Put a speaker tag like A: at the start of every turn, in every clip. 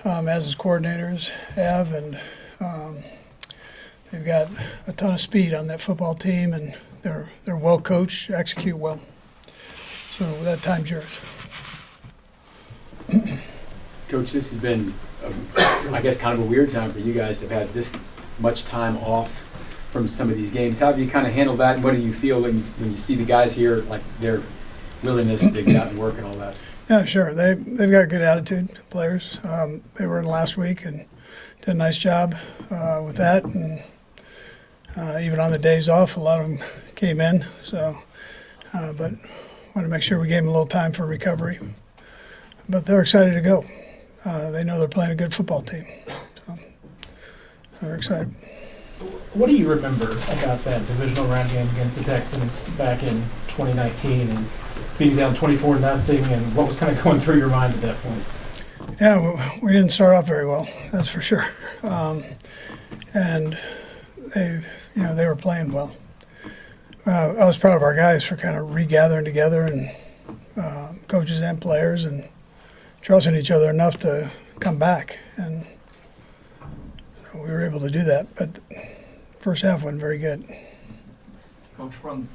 A: as his coordinators have, and they've got a ton of speed on that football team, and they're well coached, execute well. So that time's yours.
B: Coach, this has been, I guess, kind of a weird time for you guys to have had this much time off from some of these games. How have you kind of handled that, and what do you feel when you see the guys here, like their willingness to get out and work and all that?
A: Yeah, sure. They've got good attitude, players. They were in last week and did a nice job with that. And even on the days off, a lot of them came in. So, but want to make sure we gave them a little time for recovery. But they're excited to go. They know they're playing a good football team. So they're excited.
C: What do you remember about that divisional round game against the Texans back in 2019 and being down 24-0, and what was kind of going through your mind at that point?
A: Yeah, we didn't start off very well, that's for sure. And they were playing well. I was proud of our guys for kind of regathering together, and coaches and players, and trusting each other enough to come back. And we were able to do that, but first half wasn't very good.
D: Coach, from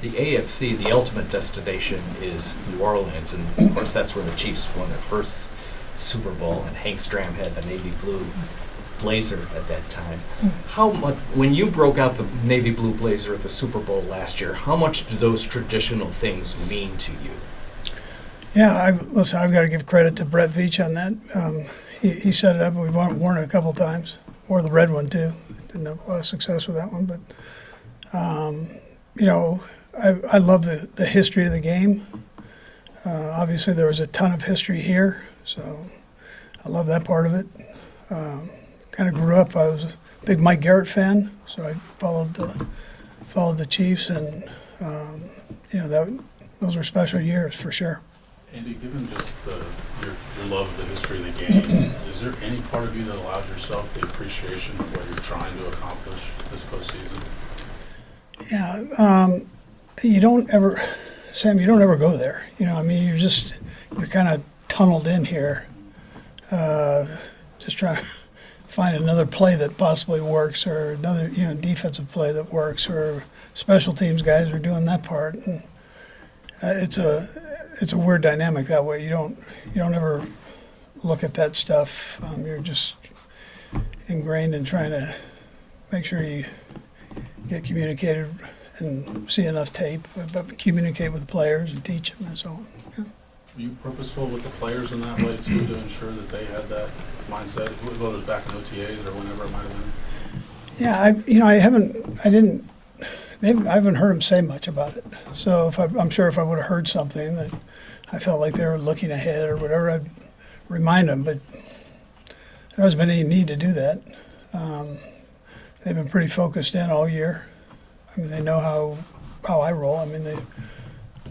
D: the AFC, the ultimate destination is New Orleans, and of course that's where the Chiefs won their first Super Bowl, and Hank Stram had the navy blue blazer at that time. How much, when you broke out the navy blue blazer at the Super Bowl last year, how much do those traditional things mean to you?
A: Yeah, listen, I've got to give credit to Brett Veach on that. He set it up. We've worn it a couple times. Wore the red one too. Didn't have a lot of success with that one, but I love the history of the game. Obviously, there was a ton of history here, so I love that part of it. Kind of grew up. I was a big Mike Garrett fan, so I followed the Chiefs, and those were special years for sure.
E: Andy, given just your love of the history of the game, is there any part of you that allows yourself the appreciation of what you're trying to accomplish this postseason?
A: Yeah, you don't ever, Sam, you don't ever go there. You're kind of tunneled in here, just trying to find another play that possibly works, or another defensive play that works, or special teams guys are doing that part, and it's a weird dynamic that way. You don't ever look at that stuff. You're just ingrained in trying to make sure you get communicated and see enough tape, but communicate with the players and teach them and so on. Yeah.
E: Were you purposeful with the players in that way too, to ensure that they had that mindset, whether it was back in OTAs or whenever it might have been?
A: Yeah, I haven't heard them say much about it. So I'm sure if I would have heard something that I felt like they were looking ahead or whatever, I'd remind them. But there hasn't been any need to do that. They've been pretty focused in all year. I mean, they know how I roll. I mean,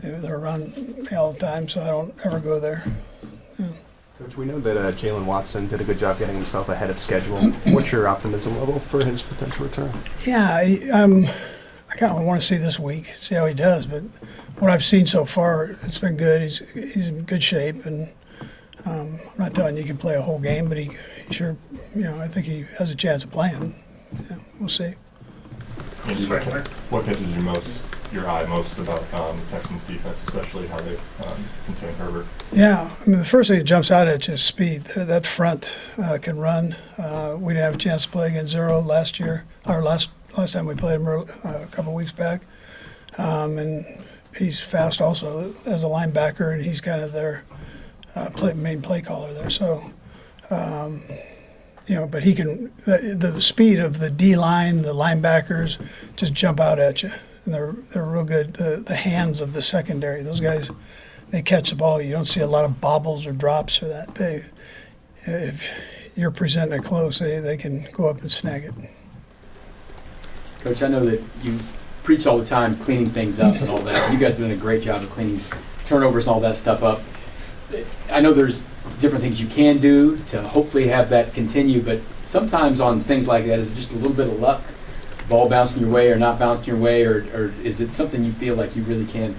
A: they're around me all the time, so I don't ever go there. Yeah.
F: Coach, we know that Jalen Watson did a good job getting himself ahead of schedule. What's your optimism level for his potential return?
A: Yeah, I kind of want to see this week, see how he does. But what I've seen so far, it's been good. He's in good shape, and I'm not telling you he can play a whole game, but he sure, I think he has a chance of playing. Yeah, we'll see.
G: Andy, what catches your eye most about Texans defense, especially how they contain Herbert?
A: Yeah, I mean, the first thing that jumps out at you is speed. That front can run. We didn't have a chance to play against Zero last year, or last time we played him a couple weeks back. And he's fast also as a linebacker, and he's kind of their main play caller there. So, but he can, the speed of the D-line, the linebackers just jump out at you. And they're real good. The hands of the secondary, those guys, they catch the ball. You don't see a lot of bobbles or drops or that. If you're presenting it close, they can go up and snag it.
B: Coach, I know that you preach all the time cleaning things up and all that. You guys have done a great job of cleaning turnovers and all that stuff up. I know there's different things you can do to hopefully have that continue, but sometimes on things like that, is it just a little bit of luck? Ball bouncing your way or not bouncing your way, or is it something you feel like you really can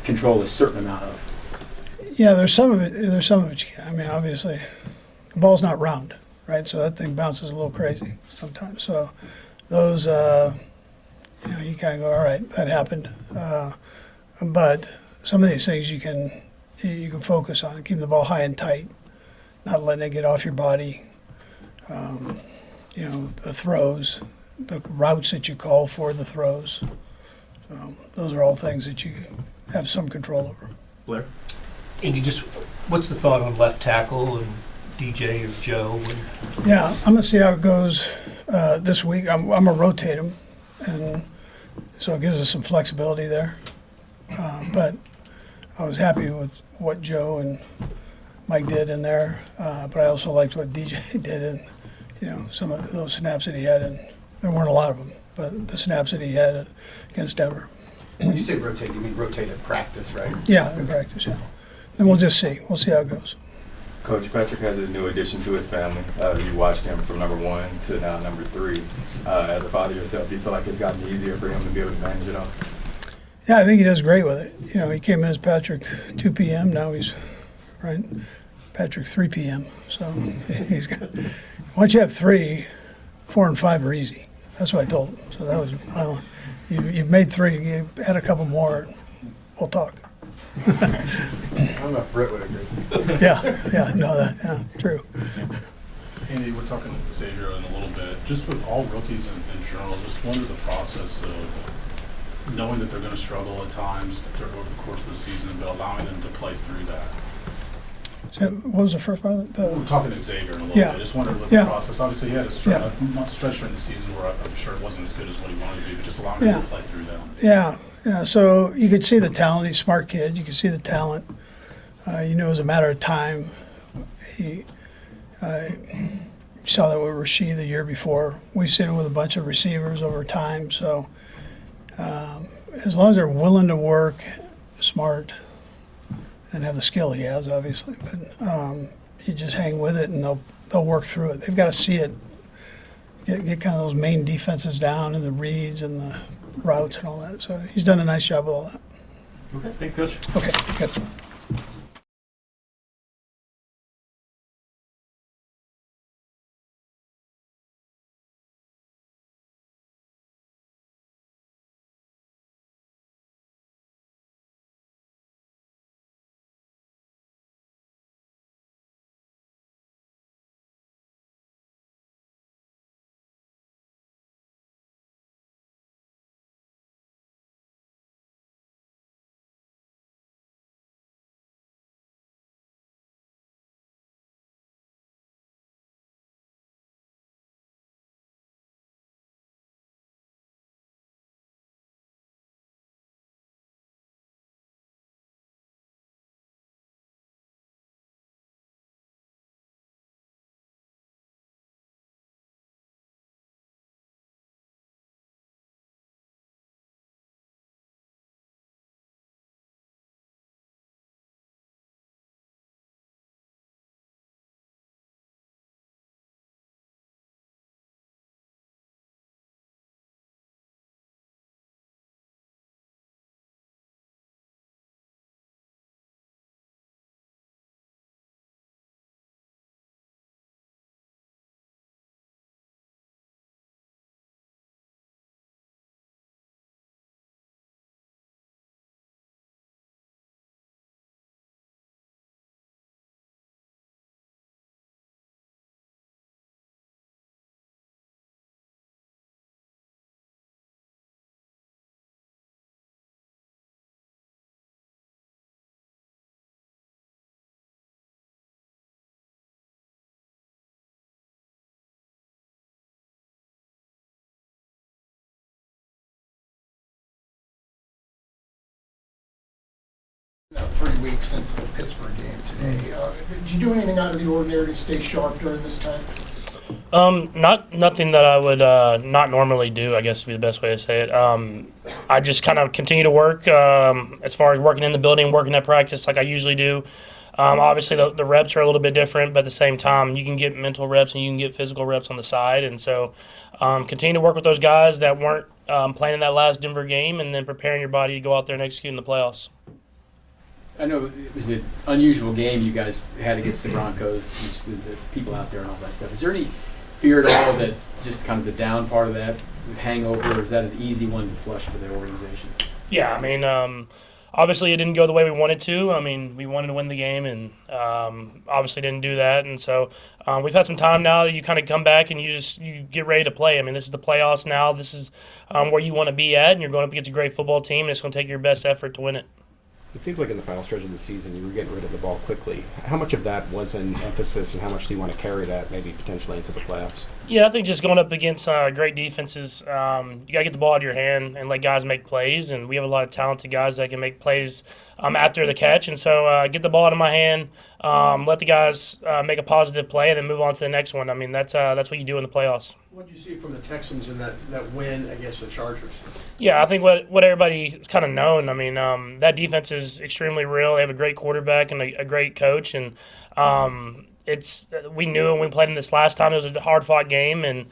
B: control a certain amount of?
A: Yeah, there's some of it you can. I mean, obviously, the ball's not round, right? So that thing bounces a little crazy sometimes. So those, you kind of go, all right, that happened. But some of these things you can focus on, keeping the ball high and tight, not letting it get off your body. The throws, the routes that you call for the throws. Those are all things that you have some control over.
H: Blair?
I: Andy, just what's the thought on left tackle and DJ or Joe?
A: Yeah, I'm gonna see how it goes this week. I'm gonna rotate them, and so it gives us some flexibility there. But I was happy with what Joe and Mike did in there. But I also liked what DJ did, and some of those snaps that he had, and there weren't a lot of them, but the snaps that he had against Denver.
H: When you say rotate, you mean rotate at practice, right?
A: Yeah, in practice, yeah. And we'll just see. We'll see how it goes.
J: Coach, Patrick has a new addition to his family. You watched him from number 1 to now number 3. As a father yourself, do you feel like it's gotten easier for him to be able to manage it all?
A: Yeah, I think he does great with it. He came in as Patrick 2 p.m. Now he's Patrick 3 p.m. So he's got. Once you have 3, 4 and 5 are easy. That's what I told him. So that was well. You've made 3. You add a couple more. We'll talk.
H: I don't know if Britt would agree.
A: Yeah, true.
E: Andy, we're talking to Xavier in a little bit. Just with all rookies in general, just wonder the process of knowing that they're going to struggle at times over the course of the season, but allowing them to play through that.
A: So what was the first part of it?
E: We're talking to Xavier in a little
A: Yeah.
E: bit. I just wondered what
A: Yeah.
E: the process. Obviously, he had a stretch during the season where I'm sure it wasn't as good as what he wanted to be, but just allowing him to play through that.
A: Yeah. So you could see the talent. He's a smart kid. You could see the talent. It was a matter of time. He saw that with Rasheed the year before. We've seen it with a bunch of receivers over time. So as long as they're willing to work, smart, and have the skill he has, obviously, but you just hang with it and they'll work through it. They've got to see it. Get kind of those main defenses down and the reads and the routes and all that. So he's done a nice job with all that.
H: Okay, thank you, Coach.
A: Okay, good.
K: Now, 3 weeks since the Pittsburgh game today. Did you do anything out of the ordinary to stay sharp during this time?
L: Nothing that I would not normally do, I guess would be the best way to say it. I just kind of continue to work as far as working in the building, working at practice like I usually do. Obviously, the reps are a little bit different, but at the same time, you can get mental reps and you can get physical reps on the side. And so continue to work with those guys that weren't playing in that last Denver game and then preparing your body to go out there and execute in the playoffs.
B: I know it was an unusual game you guys had against the Broncos, just the people out there and all that stuff. Is there any fear at all that just kind of the down part of that would hang over, or is that an easy one to flush for the organization?
L: Yeah, I mean, obviously it didn't go the way we wanted to. I mean, we wanted to win the game, and obviously didn't do that. And so we've had some time now that you kind of come back and you get ready to play. I mean, this is the playoffs now. This is where you want to be at, and you're going up against a great football team, and it's going to take your best effort to win it.
F: It seems like in the final stretch of the season you were getting rid of the ball quickly. How much of that was an emphasis, and how much do you want to carry that maybe potentially into the playoffs?
L: Yeah, I think just going up against great defenses, you got to get the ball out of your hand and let guys make plays. And we have a lot of talented guys that can make plays after the catch. And so get the ball out of my hand, let the guys make a positive play, and then move on to the next one. I mean, that's what you do in the playoffs.
M: What did you see from the Texans in that win against the Chargers?
L: Yeah, I think what everybody's kind of known. I mean, that defense is extremely real. They have a great quarterback and a great coach, and we knew when we played in this last time it was a hard-fought game, and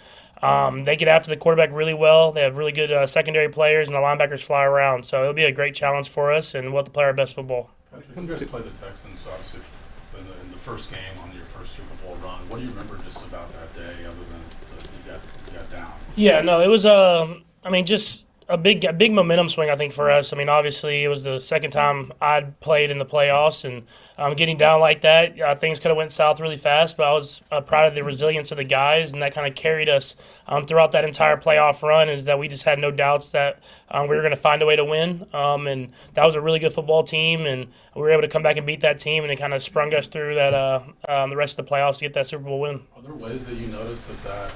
L: they get after the quarterback really well. They have really good secondary players, and the linebackers fly around. So it'll be a great challenge for us, and we'll have to play our best football.
E: Patrick, you guys played the Texans, obviously, in the first game on your first Super Bowl run. What do you remember just about that day, other than you got down?
L: Yeah, no, it was just a big momentum swing, I think, for us. I mean, obviously, it was the second time I'd played in the playoffs, and getting down like that, things could have went south really fast, but I was proud of the resilience of the guys, and that kind of carried us throughout that entire playoff run, is that we just had no doubts that we were going to find a way to win, and that was a really good football team, and we were able to come back and beat that team, and it kind of sprung us through that the rest of the playoffs to get that Super Bowl win.
E: Are there ways that you noticed that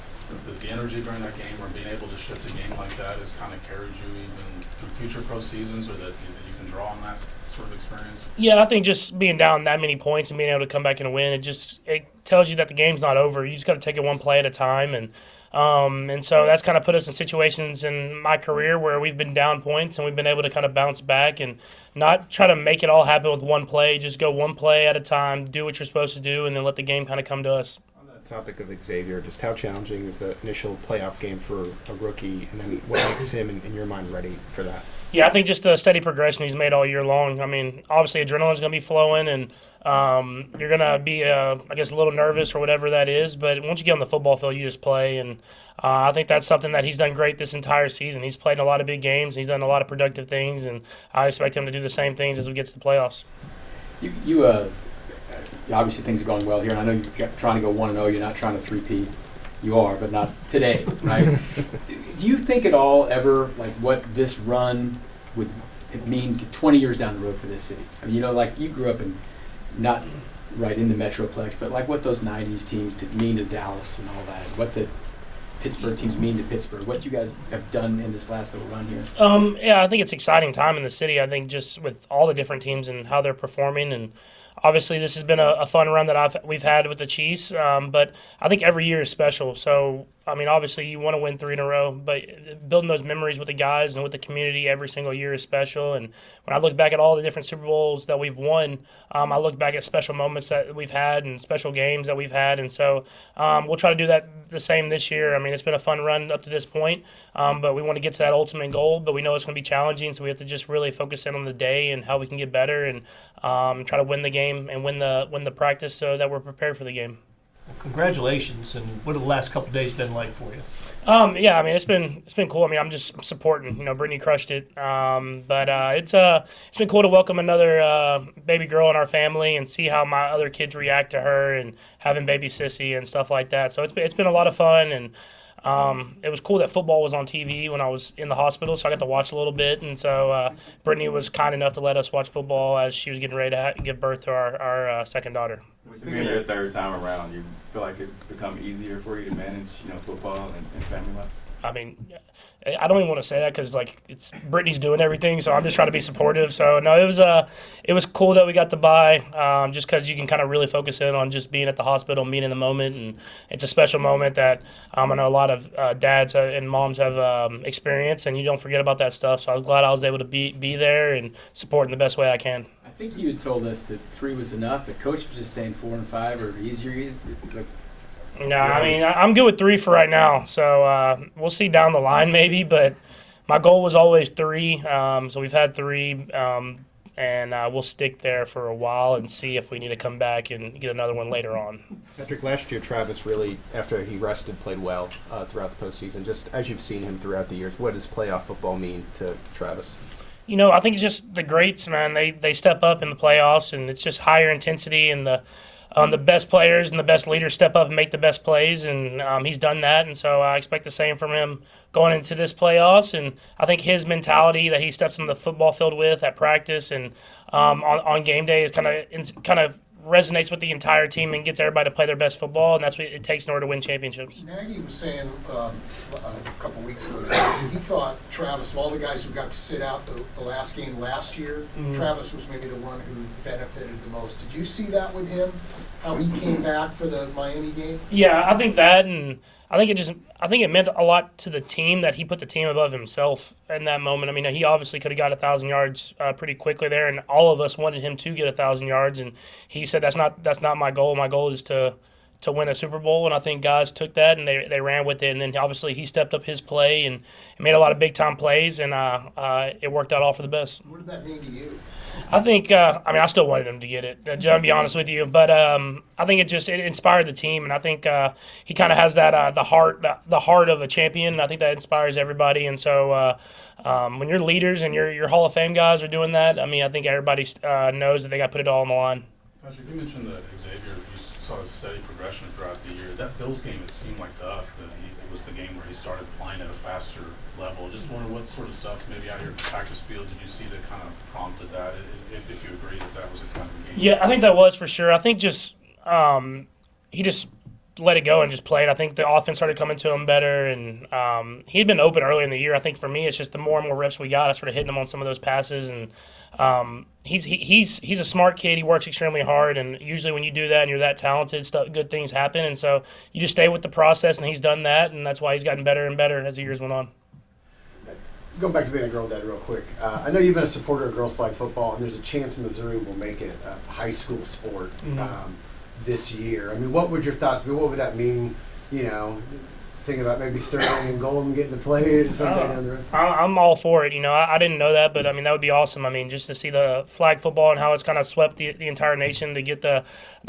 E: the energy during that game, or being able to shift a game like that, has kind of carried you even through future pro seasons, or that you can draw on that sort of experience?
L: Yeah, I think just being down that many points and being able to come back and win, it tells you that the game's not over. You just got to take it one play at a time, and so that's kind of put us in situations in my career where we've been down points and we've been able to kind of bounce back and not try to make it all happen with one play. Just go one play at a time, do what you're supposed to do, and then let the game kind of come to us.
F: Topic of Xavier, just how challenging is the initial playoff game for a rookie, and then what makes him, in your mind, ready for that?
L: Yeah, I think just the steady progression he's made all year long. I mean, obviously adrenaline's going to be flowing, and you're going to be, I guess, a little nervous or whatever that is, but once you get on the football field, you just play, and I think that's something that he's done great this entire season. He's played in a lot of big games, he's done a lot of productive things, and I expect him to do the same things as we get to the playoffs.
B: Obviously things are going well here, and I know you're trying to go 1-0. You're not trying to 3-peat. You are, but not today, right? Do you think at all ever, like, what this run it means 20 years down the road for this city? I mean, like, you grew up in, not right in the Metroplex, but like what those 90s teams mean to Dallas and all that, what the Pittsburgh teams mean to Pittsburgh, what you guys have done in this last little run here.
L: Yeah, I think it's an exciting time in the city. I think just with all the different teams and how they're performing, and obviously this has been a fun run that we've had with the Chiefs, but I think every year is special. So, I mean, obviously you want to win 3 in a row, but building those memories with the guys and with the community every single year is special. And when I look back at all the different Super Bowls that we've won, I look back at special moments that we've had and special games that we've had. And so we'll try to do that the same this year. I mean, it's been a fun run up to this point, but we want to get to that ultimate goal, but we know it's going to be challenging, so we have to just really focus in on the day and how we can get better and try to win the game and win the practice so that we're prepared for the game.
I: Well, congratulations, and what have the last couple of days been like for you?
L: Yeah, I mean, it's been cool. I mean, I'm just supporting. Brittany crushed it, but it's been cool to welcome another baby girl in our family and see how my other kids react to her and having baby Sissy and stuff like that. So it's been a lot of fun, and it was cool that football was on TV when I was in the hospital, so I got to watch a little bit. And so Brittany was kind enough to let us watch football as she was getting ready to give birth to our second daughter.
J: With being your third time around, you feel like it's become easier for you to manage, football and family life?
L: I mean, I don't even want to say that because it's Brittany's doing everything, so I'm just trying to be supportive. So no, it was cool that we got the bye, just because you can kind of really focus in on just being at the hospital, being in the moment, and it's a special moment that I know a lot of dads and moms have experienced, and you don't forget about that stuff. So I was glad I was able to be there and support in the best way I can.
B: I think you had told us that 3 was enough. The coach was just saying 4 and 5 or easier.
L: No, I mean, I'm good with 3 for right now. So we'll see down the line maybe, but my goal was always 3. So we've had 3, and and we'll stick there for a while and see if we need to come back and get another one later on.
F: Patrick, last year Travis really, after he rested, played well throughout the postseason. Just as you've seen him throughout the years, what does playoff football mean to Travis?
L: You know, I think it's just the greats, man. They step up in the playoffs, and it's just higher intensity, and the best players and the best leaders step up and make the best plays, and he's done that. And so I expect the same from him going into this playoffs. And I think his mentality that he steps on the football field with at practice and on game day is kind of resonates with the entire team and gets everybody to play their best football, and that's what it takes in order to win championships.
K: Nagy was saying a couple weeks ago that he thought Travis, of all the guys who got to sit out the last game last year, Travis was maybe the one who benefited the most. Did you see that with him, how he came back for the Miami game?
L: Yeah, I think that, and I think it meant a lot to the team that he put the team above himself in that moment. I mean, he obviously could have got 1,000 yards pretty quickly there, and all of us wanted him to get 1,000 yards. And he said, "That's not my goal. My goal is to win a Super Bowl." And I think guys took that and they ran with it. And then obviously he stepped up his play and made a lot of big time plays, and it worked out all for the best.
K: What did that mean to you?
L: I think, I still wanted him to get it, John, to be honest with you. But I think it inspired the team, and I think he kind of has that the heart of a champion, and I think that inspires everybody. And so when your leaders and your Hall of Fame guys are doing that, I think everybody knows that they got to put it all on the line.
E: Patrick, you mentioned that Xavier, you saw a steady progression throughout the year. That Bills game, it seemed like to us that it was the game where he started playing at a faster level. Just wonder what sort of stuff maybe out here at the practice field did you see that kind of prompted that, if you agree that was a kind of game?
L: Yeah, I think that was for sure. I think just he just let it go and just played. I think the offense started coming to him better, and he had been open early in the year. I think for me, it's just the more and more reps we got, I started hitting him on some of those passes, and he's a smart kid. He works extremely hard, and usually when you do that and you're that talented, good things happen. And so you just stay with the process, and he's done that, and that's why he's gotten better and better as the years went on.
H: Going back to being a girl dad real quick, I know you've been a supporter of girls flag football, and there's a chance Missouri will make it a high school sport this year. What would your thoughts be? What would that mean, thinking about maybe Sterling and Golden getting to play it someday down the road?
L: I'm all for it. I didn't know that, but that would be awesome. just to see the flag football and how it's kind of swept the entire nation, to get the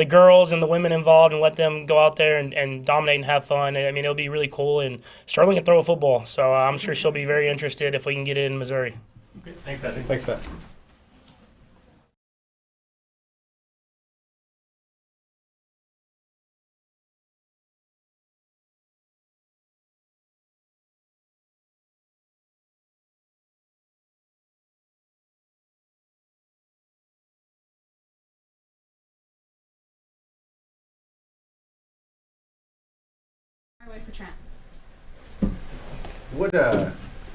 L: girls and the women involved and let them go out there and dominate and have fun. It'll be really cool. And Sterling can throw a football, so I'm sure she'll be very interested if we can get it in Missouri.
C: Okay. Thanks, Patrick.
F: Thanks, Pat.
N: Away for Trent.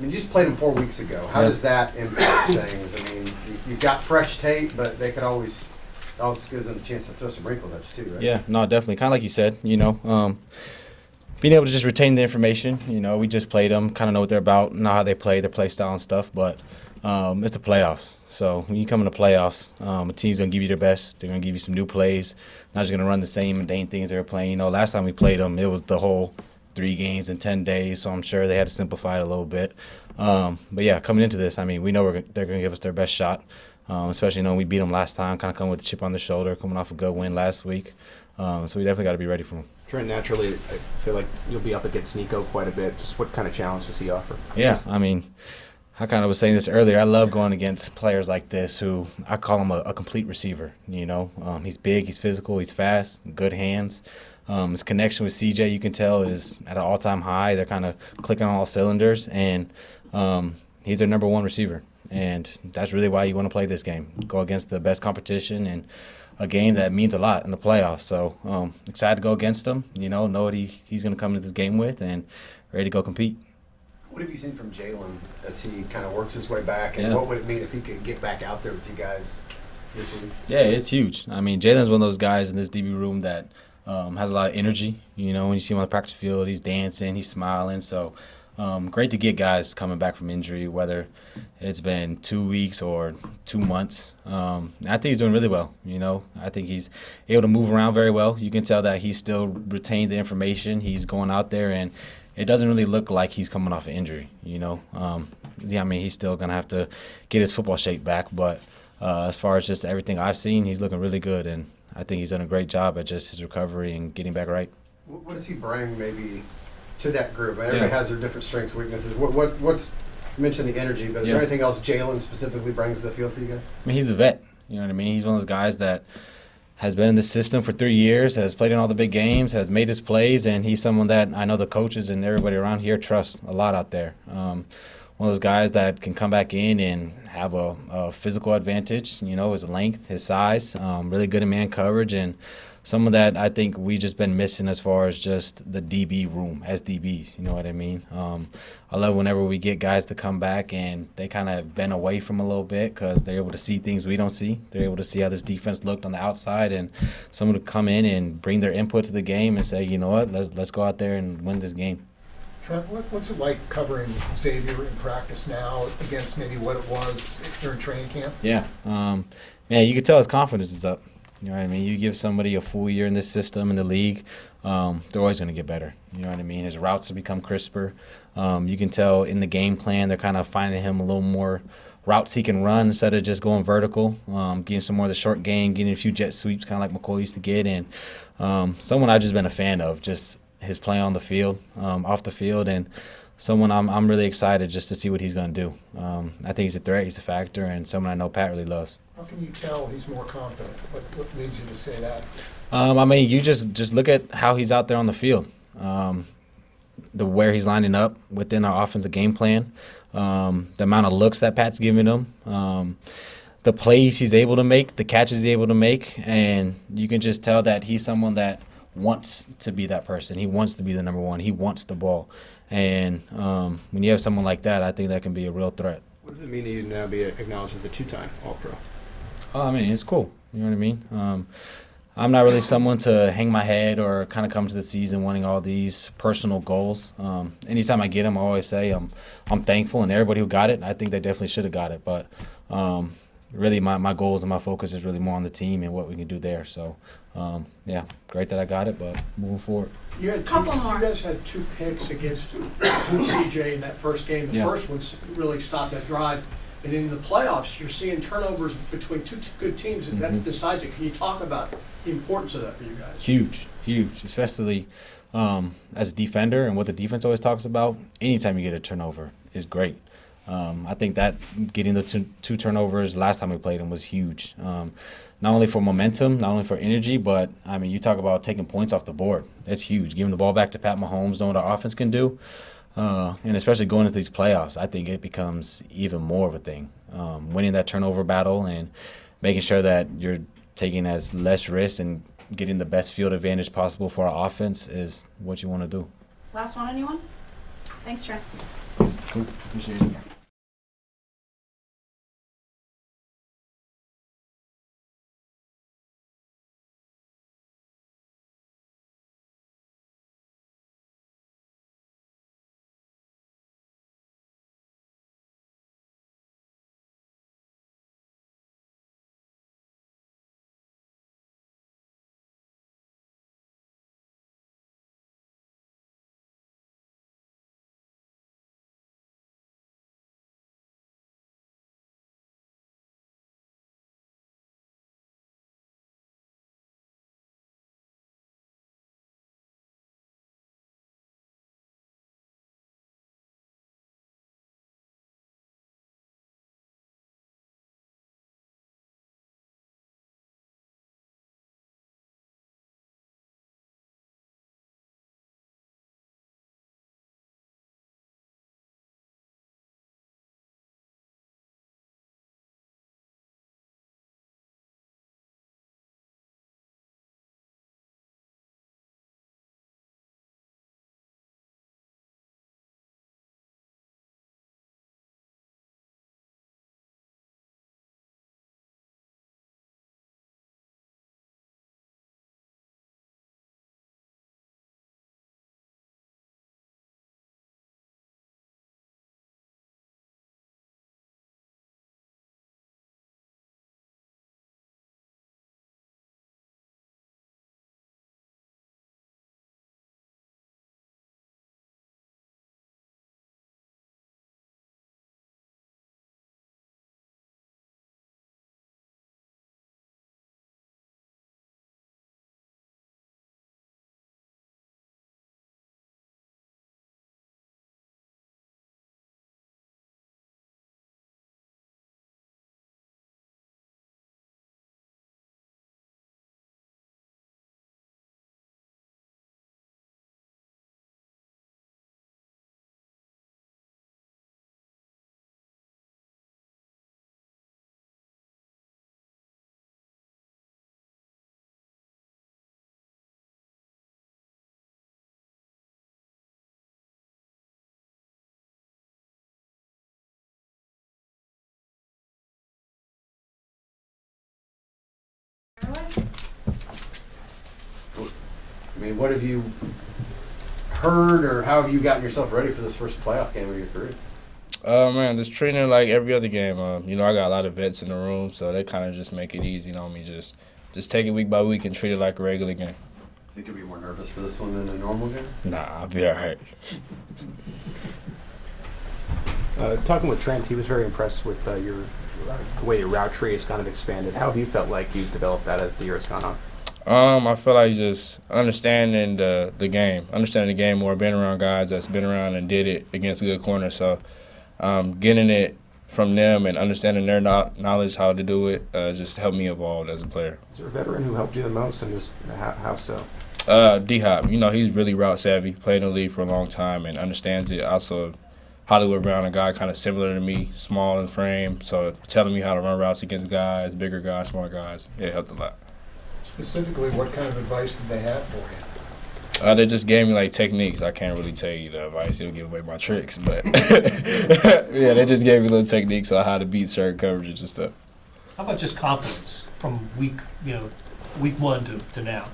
H: You just played them 4 weeks ago. How does that impact things? You've got fresh tape, but they could always gives them a chance to throw some wrinkles at you too, right?
O: Yeah, no, definitely. Kind of like you said, being able to just retain the information. We just played them, kind of know what they're about, know how they play, their play style and stuff. But it's the playoffs. So when you come in the playoffs, a team's going to give you their best. They're going to give you some new plays. Not just going to run the same mundane things they were playing. Last time we played them, it was the whole 3 games in 10 days. So I'm sure they had to simplify it a little bit. But yeah, coming into this, we know they're going to give us their best shot. Especially knowing we beat them last time, kind of coming with a chip on their shoulder, coming off a good win last week. So we definitely got to be ready for them.
F: Trent, naturally, I feel like you'll be up against Nico quite a bit. Just what kind of challenge does he offer?
O: Yeah, I kind of was saying this earlier. I love going against players like this who I call him a complete receiver. He's big, he's physical, he's fast, good hands. His connection with CJ, you can tell, is at an all-time high. They're kind of clicking on all cylinders, and he's their number one receiver. And that's really why you want to play this game. Go against the best competition and a game that means a lot in the playoffs. So excited to go against him, know what he's going to come into this game with, and ready to go compete.
H: What have you seen from Jalen as he kind of works his way back, and what would it mean if he could get back out there with you guys this week?
O: Yeah, it's huge. Jalen's one of those guys in this DB room that has a lot of energy. When you see him on the practice field, he's dancing, he's smiling. So great to get guys coming back from injury, whether it's been 2 weeks or 2 months. I think he's doing really well. I think he's able to move around very well. You can tell that he's still retained the information. He's going out there, and it doesn't really look like he's coming off an injury. He's still going to have to get his football shape back, but as far as just everything I've seen, he's looking really good, and I think he's done a great job at just his recovery and getting back right.
H: What does he bring maybe to that group? Everybody has their different strengths, weaknesses. What's you mentioned the energy, but is there anything else Jalen specifically brings to the field for you guys?
O: I mean, he's a vet. You know what I mean? He's one of those guys that has been in the system for 3 years, has played in all the big games, has made his plays, and he's someone that I know the coaches and everybody around here trust a lot out there. One of those guys that can come back in and have a physical advantage, you know, his length, his size, really good in man coverage, and some of that I think we just been missing as far as just the DB room as DBs, you know what I mean? I love whenever we get guys to come back and they kind of been away from a little bit because they're able to see things we don't see. They're able to see how this defense looked on the outside, and someone to come in and bring their input to the game and say, you know what, let's go out there and win this game.
K: Trent, what's it like covering Xavier in practice now against maybe what it was during training camp?
O: Yeah, man, you can tell his confidence is up. You know what I mean? You give somebody a full year in this system, in the league, they're always going to get better. You know what I mean? His routes have become crisper. You can tell in the game plan they're kind of finding him a little more routes he can run instead of just going vertical, getting some more of the short game, getting a few jet sweeps kind of like McCoy used to get. And someone I've just been a fan of, just his play on the field, off the field, and someone I'm really excited just to see what he's going to do. I think he's a threat, he's a factor, and someone I know Pat really loves.
K: How can you tell he's more confident? What leads you to say that?
O: I mean, you just look at how he's out there on the field, where he's lining up within our offensive game plan, the amount of looks that Pat's giving him, the plays he's able to make, the catches he's able to make, and you can just tell that he's someone that wants to be that person. He wants to be the number one. He wants the ball. And when you have someone like that, I think that can be a real threat.
F: What does it mean that you now be acknowledged as a two-time All-Pro?
O: I mean, it's cool. You know what I mean? I'm not really someone to hang my head or kind of come to the season wanting all these personal goals. Anytime I get them, I always say I'm thankful, and everybody who got it, I think they definitely should have got it. But really my goals and my focus is really more on the team and what we can do there. So, yeah, great that I got it, but moving forward.
M: You had
N: Couple more.
M: You guys had 2 picks against CJ in that first game. The first one really stopped that drive. And in the playoffs, you're seeing turnovers between two good teams, and that decides it. Can you talk about the importance of that for you guys?
O: Huge, especially as a defender and what the defense always talks about. Anytime you get a turnover is great. I think that getting the two turnovers last time we played them was huge. Not only for momentum, not only for energy, but, I mean, you talk about taking points off the board. That's huge. Giving the ball back to Pat Mahomes, knowing what our offense can do. And especially going into these playoffs, I think it becomes even more of a thing. Winning that turnover battle and making sure that you're taking as less risk and getting the best field advantage possible for our offense is what you want to do.
N: Last one, anyone? Thanks, Trent.
O: Cool. Appreciate it.
H: mean, what have you heard, or how have you gotten yourself ready for this first playoff game of your career?
P: Man, just treating it like every other game. You know, I got a lot of vets in the room, so they kind of just make it easy on me. Just take it week by week and treat it like a regular game.
H: Think you'll be more nervous for this one than a normal game?
P: Nah, I'll be all right.
F: Talking with Trent, he was very impressed with the way your route tree has kind of expanded. How have you felt like you've developed that as the year has gone on?
P: I feel like just understanding the game more, being around guys that's been around and did it against good corners. So getting it from them and understanding their knowledge how to do it just helped me evolve as a player.
F: Is there a veteran who helped you the most, and just how so?
P: D-Hop. You know, he's really route savvy, played in the league for a long time and understands it. Also, Hollywood Brown, a guy kind of similar to me, small in frame, so telling me how to run routes against guys, bigger guys, smaller guys, it helped a lot.
K: Specifically, what kind of advice did they have for you?
P: They just gave me like techniques. I can't really tell you the advice; it'll give away my tricks. But yeah, they just gave me little techniques on how to beat certain coverages and stuff.
I: How about just confidence from week one to now?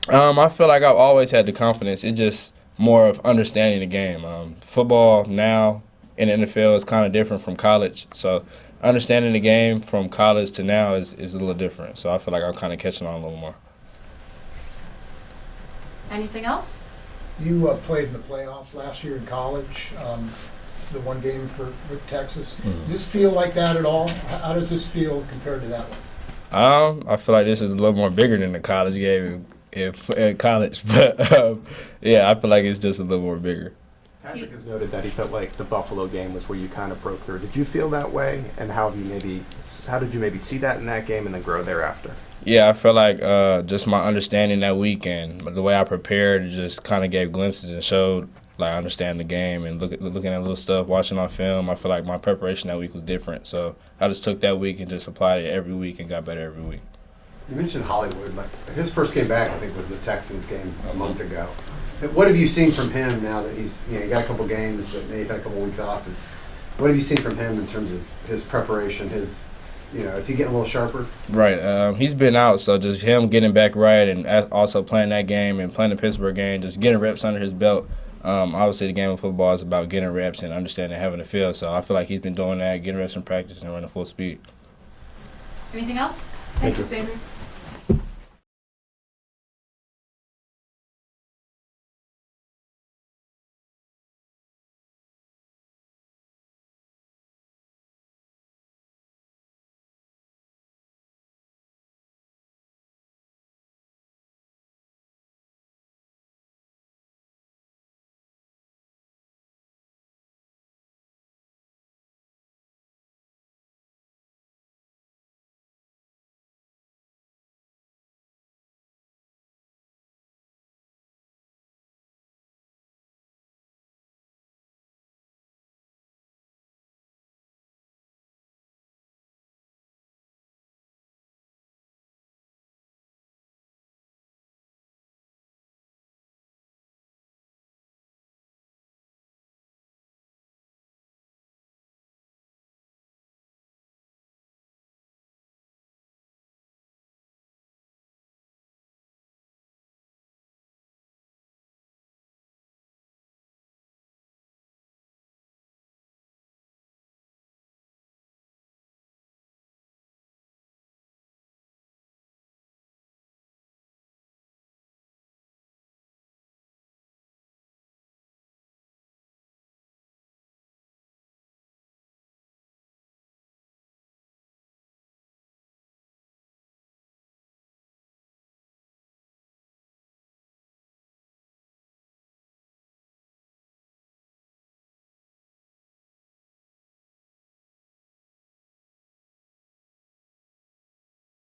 P: I feel like I've always had the confidence. It's just more of understanding the game. Football now in the NFL is kind of different from college, so understanding the game from college to now is a little different. So I feel like I'm kind of catching on a little more.
N: Anything else?
K: You played in the playoffs last year in college, the one game with Texas. Does this feel like that at all? How does this feel compared to that one?
P: I feel like this is a little more bigger than the college game in college, but yeah, I feel like it's just a little more bigger.
F: Patrick has noted that he felt like the Buffalo game was where you kind of broke through. Did you feel that way, and how did you maybe see that in that game and then grow thereafter?
P: Yeah, I feel like just my understanding that week and the way I prepared just kind of gave glimpses and showed like I understand the game and looking at little stuff, watching on film. I feel like my preparation that week was different, so I just took that week and just applied it every week and got better every week.
H: You mentioned Hollywood. Like his first game back, I think, was the Texans game a month ago. What have you seen from him now that he got a couple games, but maybe had a couple weeks off? What have you seen from him in terms of his preparation? Is he getting a little sharper?
P: Right. He's been out, so just him getting back right and also playing that game and playing the Pittsburgh game, just getting reps under his belt. Obviously, the game of football is about getting reps and understanding having the field. So I feel like he's been doing that, getting reps in practice and running full speed.
N: Anything else? Thanks, Xavier.